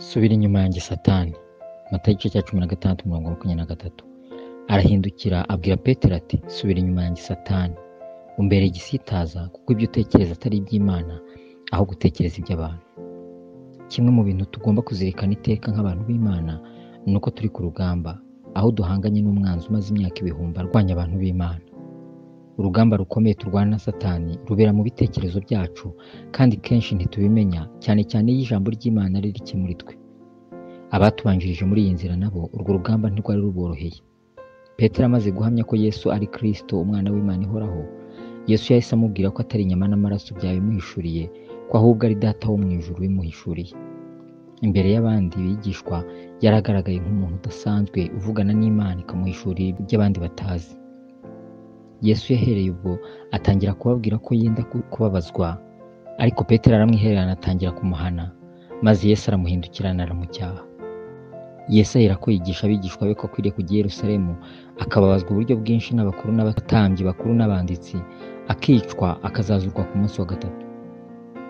Subira inyuma yanjye Satani. Matayo igice cya 16 umurongo wa 23. Arahindukira abwira Petero ati, subira inyuma yanjye Satani, umbere igisitaza kuko ibyo utekereza atari iby'Imana aho gutekereza iby'abantu. Kimwe mu bintu tugomba kuzirikana iteka nk'abantu b'Imana ni uko turi ku rugamba, aho duhanganye n'umwanzi umaze imyaka ibihumbi arwanya abantu b'Imana. Urugamba rukomeye turwana na Satani rubera mu bitekerezo byacu, kandi kenshi ntitubimenya, cyane cyane iyo ijambo ry'Imana riri rike muri twe. Abatubanjirije muri iyi nzira nabo urwo rugamba ntirwari ruboroheye. Petero amaze guhamya ko Yesu ari Kristo, umwana w'Imana ihoraho, Yesu yahise amubwira ko atari inyama n'amaraso byabimuhishuriye, ko ahubwo ari Data wo mu ijuru bimuhishuriye. Imbere y'abandi bigishwa yaragaragaye nk'umuntu udasanzwe uvugana n'Imana ikamuhishurira ibyo abandi batazi. Yesu yahereye ubwo atangira kubabwira ko yenda kubabazwa, ariko Petero aramwihererana atangira kumuhana, maze Yesu aramuhindukirana aramucyaha. Yesu ahera ko yigisha abigishwa be ko akwiriye kujya i Yerusalemu, akababazwa uburyo bwinshi n'abakuru n'abatambyi bakuru n'abanditsi, akicwa, akazazurwa ku munsi wa gatatu.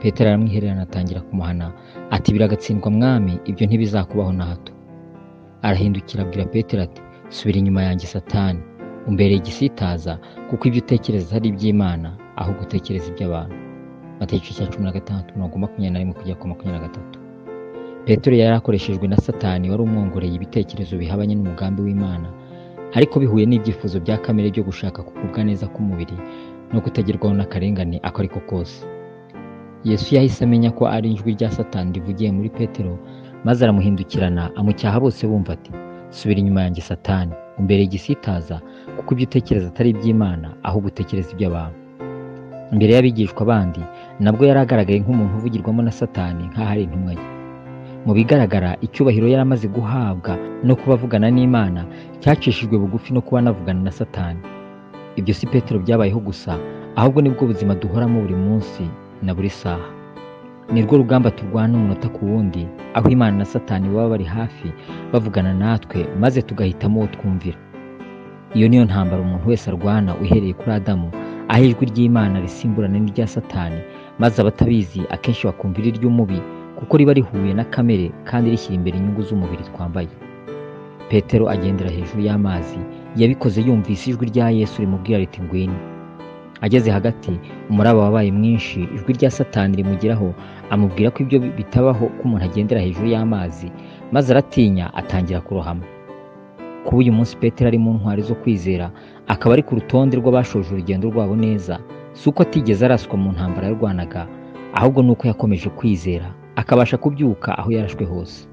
Petero aramwihererana atangira kumuhana ati, biragatsindwa mwami, ibyo ntibizakubaho na hato. Arahindukira abwira Petero ati, subira inyuma yanjye Satani, umbereye igisitaza kuko ibyo utekereza atari iby'Imana aho gutekereza iby'abantu. Matayo igice cya 16 umurongo wa 21 kugera ku 23. Petero yari akoreshejwe na Satani wari umwongoreye ibitekerezo bihabanye n'umugambi w'Imana, ariko bihuye n'ibyifuzo bya kamere byo gushaka kugubwa neza k'umubiri no kutagerwaho n'akarengane ako ariko kose. Yesu yahise amenya ko ari ijwi rya Satani rivugiye muri Petero, maze aramuhindukirana amucyaha bose bumva ati, subira inyuma yanjye Satani, umbere igisitaza kuko ibyo utekereza atari iby'Imana aho gutekereza iby'abantu. Imbere y'abigishwa bandi nabwo yari agaragaye nk'umuntu uvugirwamo na Satani nk'aho ari intumwa ye. Mu bigaragara icyubahiro yari amaze guhabwa no kuba avugana n'Imana cyacishijwe bugufi no kuba anavugana na Satani. Ibyo si Petero byabayeho gusa, ahubwo nibwo buzima duhoramo buri munsi na buri saha. Nirwo rugamba turwana umunota ku wundi, aho Imana na Satani baba bari hafi bavugana natwe, maze tugahitamo uwo twumvira. Iyo niyo ntambara umuntu wese arwana uhereye kuri Adamu, aho ijwi ry'Imana risimburana n'irya Satani, maze abatabizi akenshi bakumvira iry'umubi kuko riba rihuye na kamere kandi rishyira imbere inyungu z'umubiri twambaye. Petero agendera hejuru y'amazi, yabikoze yumvise ijwi rya Yesu rimubwira riti ngwino. Ageze hagati umuraba wabaye mwinshi, ijwi rya Satani rimugeraho amubwira ko ibyo bitabaho ko umuntu agendera hejuru y'amazi, maze aratinya atangira kurohama. Kuba uyu munsi Petero ari mu ntwari zo kwizera, akaba ari ku rutonde rw'abashoje urugendo rwabo neza, si uko atigeze araswa mu ntambara yarwanaga, ahubwo ni uko yakomeje kwizera akabasha kubyuka aho yarashwe hose.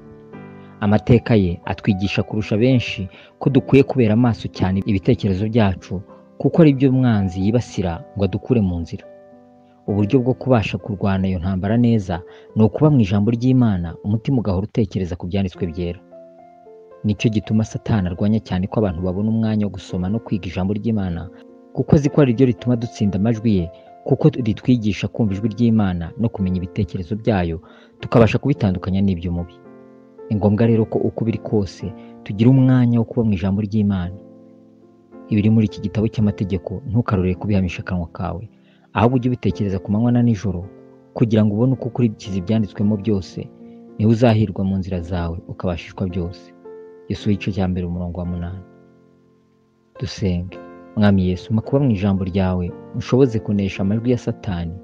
Amateka ye atwigisha kurusha benshi ko dukwiye kubera amaso cyane ibitekerezo byacu, kuko ari byo umwanzi yibasira ngo adukure mu nzira. Uburyo bwo kubasha kurwana iyo ntambara neza ni ukuba mu ijambo ry'Imana, umutima ugahora utekereza ku byanditswe byera. Nicyo gituma Satani arwanya cyane ko abantu babona umwanya wo gusoma no kwiga ijambo ry'Imana, kuko azi ko ari ryo rituma dutsinda amajwi ye, kuko ritwigisha kumva ijwi ry'Imana no kumenya ibitekerezo byayo, tukabasha kubitandukanya n'iby'umubi. Ni ngombwa rero ko uko biri kose tugira umwanya wo kuba mu ijambo ry'Imana. Ibiri muri iki gitabo cy'amategeko ntukarorere kubihamisha akanwa kawe, ahubwo ujye ubitekereza ku manywa na nijoro, kugira ngo ubone uko ukurikiza ibyanditswemo byose, niho uzahirwa mu nzira zawe ukabashishwa byose. Yesu igice cya 1 umurongo wa 8. Dusenge. Mwami Yesu, mpa kuba mu ijambo ryawe unshoboze kunesha amajwi ya Satani,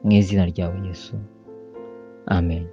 mu izina ryawe Yesu. Amen.